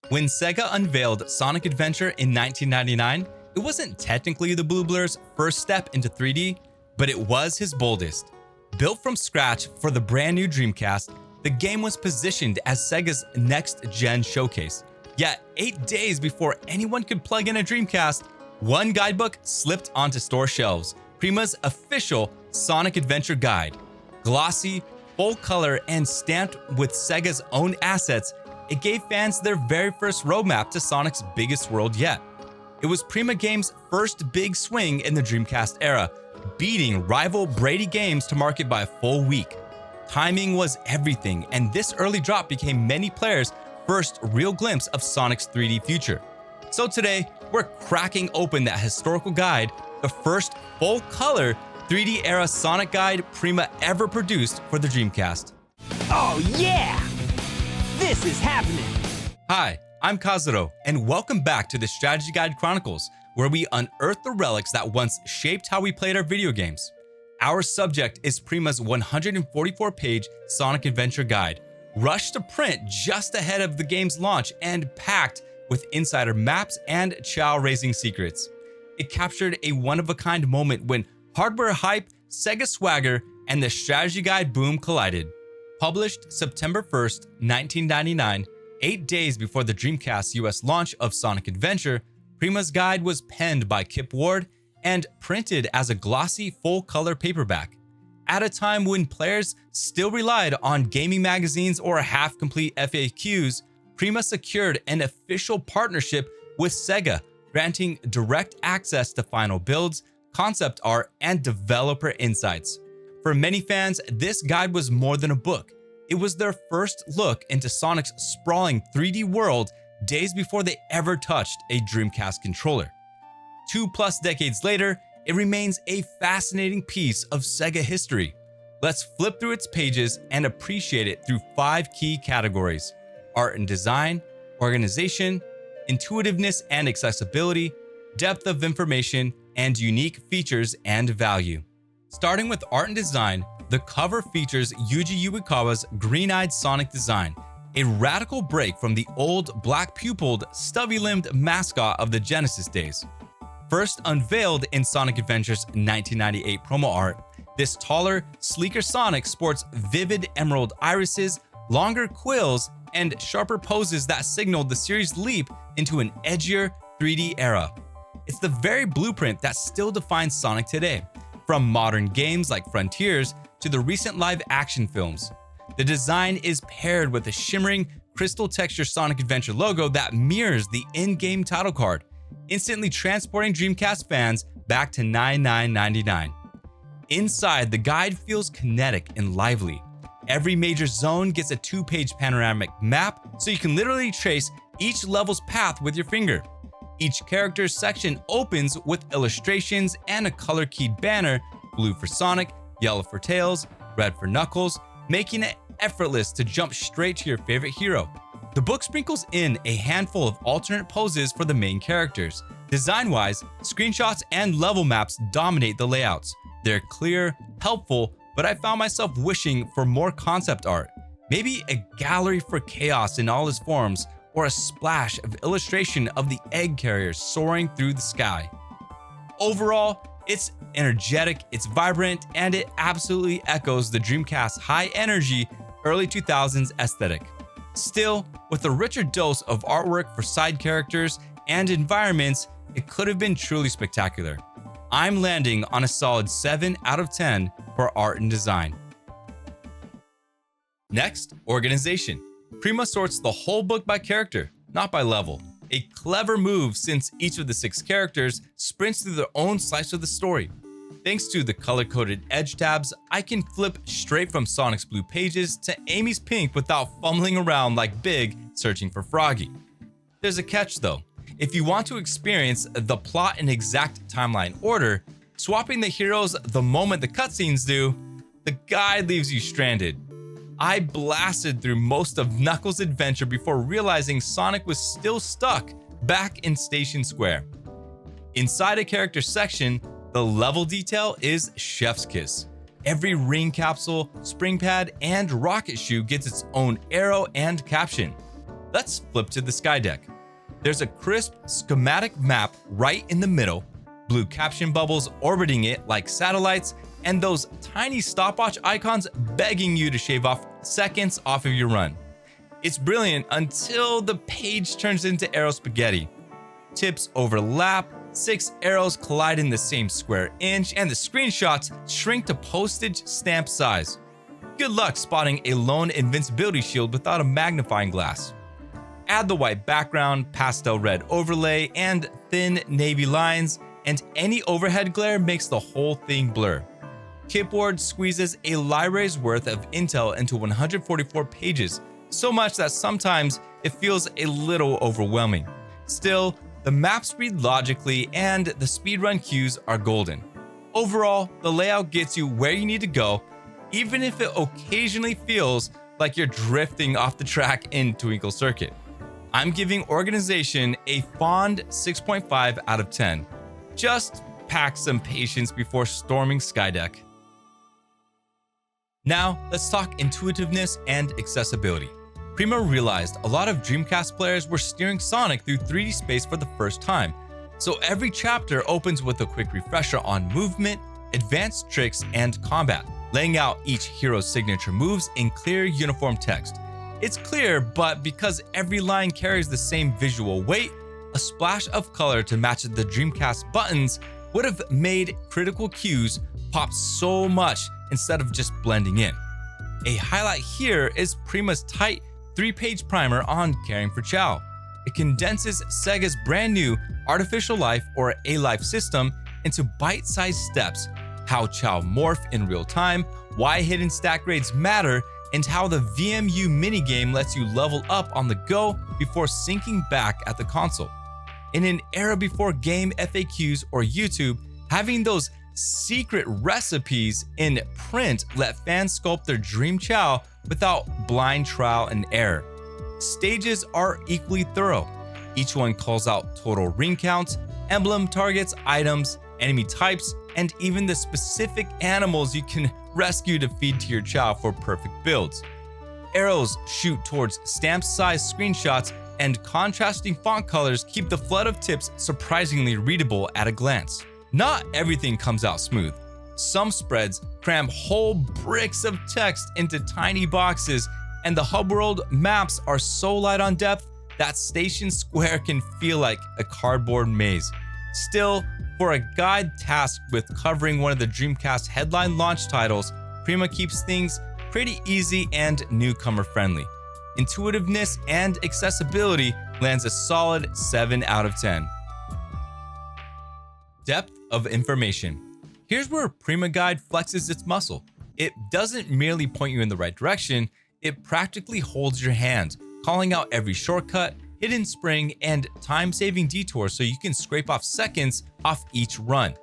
When Sega unveiled Sonic Adventure in 1999, it wasn't technically the Blue Blur's first step into 3D, but it was his boldest. Built from scratch for the brand new Dreamcast, the game was positioned as Sega's next-gen showcase. Yet, 8 days before anyone could plug in a Dreamcast, one guidebook slipped onto store shelves, Prima's official Sonic Adventure Guide. Glossy, full color, and stamped with Sega's own assets, it gave fans their very first roadmap to Sonic's biggest world yet. It was Prima Games' first big swing in the Dreamcast era, beating rival Brady Games to market by a full week. Timing was everything, and this early drop became many players' first real glimpse of Sonic's 3D future. So today, we're cracking open that historical guide, the first full-color 3D era Sonic guide Prima ever produced for the Dreamcast. Oh yeah! This is happening! Hi, I'm Kazuro, and welcome back to the Strategy Guide Chronicles, where we unearth the relics that once shaped how we played our video games. Our subject is Prima's 144-page Sonic Adventure Guide, rushed to print just ahead of the game's launch and packed with insider maps and Chao-raising secrets. It captured a one-of-a-kind moment when hardware hype, Sega swagger, and the strategy guide boom collided. Published September 1st, 1999, 8 days before the Dreamcast US launch of Sonic Adventure, Prima's guide was penned by Kip Ward and printed as a glossy full-color paperback. At a time when players still relied on gaming magazines or half-complete FAQs, Prima secured an official partnership with Sega, granting direct access to final builds, concept art, and developer insights. For many fans, this guide was more than a book. It was their first look into Sonic's sprawling 3D world days before they ever touched a Dreamcast controller. 2+ decades later, it remains a fascinating piece of Sega history. Let's flip through its pages and appreciate it through 5 key categories: art and design, organization, intuitiveness and accessibility, depth of information, and unique features and value. Starting with art and design, the cover features Yuji Uekawa's green-eyed Sonic design, a radical break from the old black-pupiled, stubby-limbed mascot of the Genesis days. First unveiled in Sonic Adventure's 1998 promo art, this taller, sleeker Sonic sports vivid emerald irises, longer quills, and sharper poses that signaled the series' leap into an edgier 3D era. It's the very blueprint that still defines Sonic today, from modern games like Frontiers to the recent live-action films. The design is paired with a shimmering, crystal texture Sonic Adventure logo that mirrors the in-game title card, instantly transporting Dreamcast fans back to 9999. Inside, the guide feels kinetic and lively. Every major zone gets a 2-page panoramic map, so you can literally trace each level's path with your finger. Each character's section opens with illustrations and a color-keyed banner, blue for Sonic, yellow for Tails, red for Knuckles, making it effortless to jump straight to your favorite hero. The book sprinkles in a handful of alternate poses for the main characters. Design-wise, screenshots and level maps dominate the layouts. They're clear, helpful, but I found myself wishing for more concept art. Maybe a gallery for chaos in all its forms, or a splash of illustration of the egg carrier soaring through the sky. Overall, it's energetic, it's vibrant, and it absolutely echoes the Dreamcast's high-energy, early 2000s aesthetic. Still, with a richer dose of artwork for side characters and environments, it could have been truly spectacular. I'm landing on a solid 7 out of 10 for art and design. Next, organization. Prima sorts the whole book by character, not by level. A clever move since each of the 6 characters sprints through their own slice of the story. Thanks to the color-coded edge tabs, I can flip straight from Sonic's blue pages to Amy's pink without fumbling around like Big searching for Froggy. There's a catch though. If you want to experience the plot in exact timeline order, swapping the heroes the moment the cutscenes do, the guide leaves you stranded. I blasted through most of Knuckles' adventure before realizing Sonic was still stuck back in Station Square. Inside a character section, the level detail is chef's kiss. Every ring capsule, spring pad, and rocket shoe gets its own arrow and caption. Let's flip to the sky deck. There's a crisp schematic map right in the middle, blue caption bubbles orbiting it like satellites, and those tiny stopwatch icons begging you to shave off seconds off of your run. It's brilliant until the page turns into arrow spaghetti. Tips overlap, 6 arrows collide in the same square inch, and the screenshots shrink to postage stamp size. Good luck spotting a lone invincibility shield without a magnifying glass. Add the white background, pastel red overlay, and thin navy lines, and any overhead glare makes the whole thing blur. Kipboard squeezes a library's worth of intel into 144 pages, so much that sometimes it feels a little overwhelming. Still, the maps read logically and the speedrun cues are golden. Overall, the layout gets you where you need to go, even if it occasionally feels like you're drifting off the track in Twinkle Circuit. I'm giving organization a fond 6.5 out of 10. Just pack some patience before storming Skydeck. Now, let's talk intuitiveness and accessibility. Prima realized a lot of Dreamcast players were steering Sonic through 3D space for the first time, so every chapter opens with a quick refresher on movement, advanced tricks, and combat, laying out each hero's signature moves in clear, uniform text. It's clear, but because every line carries the same visual weight, a splash of color to match the Dreamcast buttons would have made critical cues pop so much instead of just blending in. A highlight here is Prima's tight 3-page primer on caring for Chao. It condenses Sega's brand new artificial life or A-life system into bite-sized steps, how Chao morph in real time, why hidden stack grades matter, and how the VMU minigame lets you level up on the go before syncing back at the console. In an era before game FAQs or YouTube, having those secret recipes in print let fans sculpt their dream Chao without blind trial and error. Stages are equally thorough. Each one calls out total ring counts, emblem targets, items, enemy types, and even the specific animals you can rescue to feed to your Chao for perfect builds. Arrows shoot towards stamp-sized screenshots, and contrasting font colors keep the flood of tips surprisingly readable at a glance. Not everything comes out smooth. Some spreads cram whole bricks of text into tiny boxes, and the hub world maps are so light on depth that Station Square can feel like a cardboard maze. Still, for a guide tasked with covering one of the Dreamcast headline launch titles, Prima keeps things pretty easy and newcomer friendly. Intuitiveness and accessibility lands a solid 7 out of 10. Depth of information. Here's where Prima Guide flexes its muscle. It doesn't merely point you in the right direction, it practically holds your hand, calling out every shortcut, hidden spring, and time-saving detour so you can scrape off seconds off each run.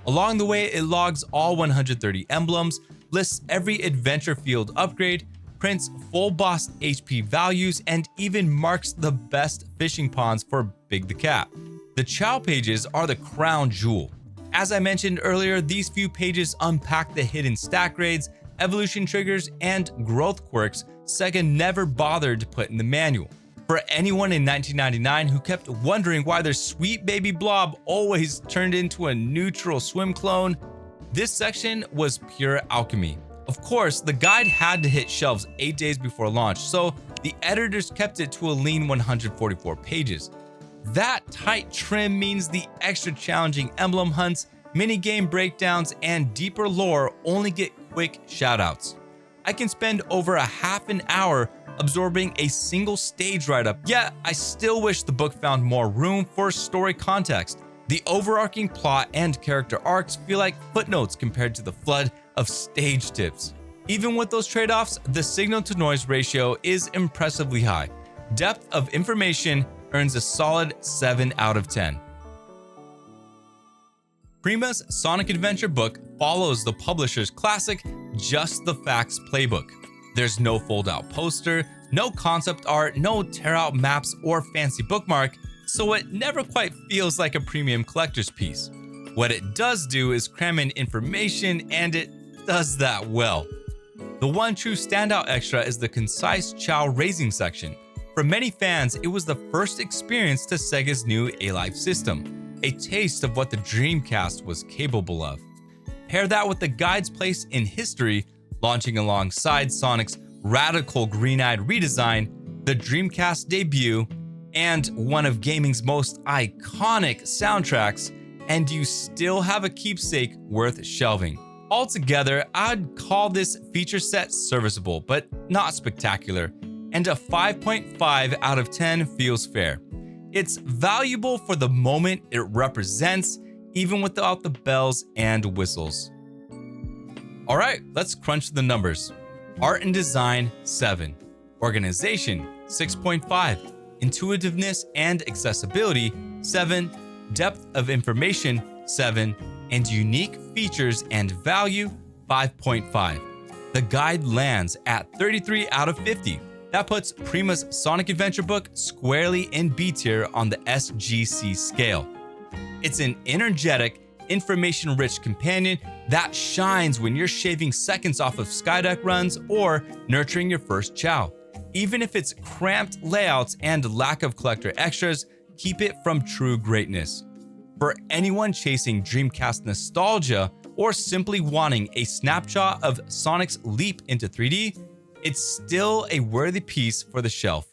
Along the way, it logs all 130 emblems, lists every adventure field upgrade, prints full boss HP values, and even marks the best fishing ponds for Big the Cat. The Chao pages are the crown jewel. As I mentioned earlier, these few pages unpack the hidden stack grades, evolution triggers, and growth quirks Sega never bothered to put in the manual. For anyone in 1999 who kept wondering why their sweet baby blob always turned into a neutral swim clone, this section was pure alchemy. Of course, the guide had to hit shelves 8 days before launch, so the editors kept it to a lean 144 pages. That tight trim means the extra challenging emblem hunts, minigame breakdowns, and deeper lore only get quick shoutouts. I can spend over a half an hour absorbing a single stage write-up, yet I still wish the book found more room for story context. The overarching plot and character arcs feel like footnotes compared to the flood of stage tips. Even with those trade-offs, the signal-to-noise ratio is impressively high. Depth of information earns a solid 7 out of 10. Prima's Sonic Adventure book follows the publisher's classic Just the Facts playbook. There's no fold-out poster, no concept art, no tear-out maps or fancy bookmark, so it never quite feels like a premium collector's piece. What it does do is cram in information, and it does that well. The one true standout extra is the concise Chao raising section. For many fans, it was the first experience to Sega's new Alive system, a taste of what the Dreamcast was capable of. Pair that with the guide's place in history, launching alongside Sonic's radical green-eyed redesign, the Dreamcast debut, and one of gaming's most iconic soundtracks, and you still have a keepsake worth shelving. Altogether, I'd call this feature set serviceable, but not spectacular, and a 5.5 out of 10 feels fair. It's valuable for the moment it represents, even without the bells and whistles. All right, let's crunch the numbers. Art and design, 7. Organization, 6.5. Intuitiveness and accessibility, 7. Depth of information, 7. And unique features and value, 5.5. The guide lands at 33 out of 50. That puts Prima's Sonic Adventure book squarely in B tier on the SGC scale. It's an energetic, information-rich companion that shines when you're shaving seconds off of Skydeck runs or nurturing your first Chao. Even if its cramped layouts and lack of collector extras keep it from true greatness. For anyone chasing Dreamcast nostalgia or simply wanting a snapshot of Sonic's leap into 3D, it's still a worthy piece for the shelf.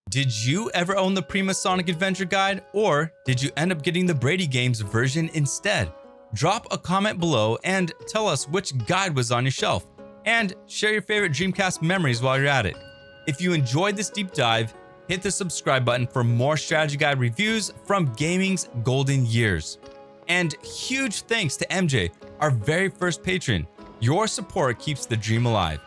Did you ever own the Prima Sonic Adventure Guide, or did you end up getting the Brady Games version instead? Drop a comment below and tell us which guide was on your shelf, and share your favorite Dreamcast memories while you're at it. If you enjoyed this deep dive, hit the subscribe button for more strategy guide reviews from gaming's golden years. And huge thanks to MJ, our very first patron. Your support keeps the dream alive.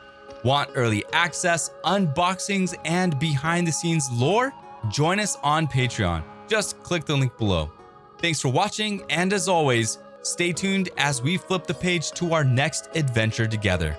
Want early access, unboxings, and behind-the-scenes lore? Join us on Patreon. Just click the link below. Thanks for watching, and as always, stay tuned as we flip the page to our next adventure together.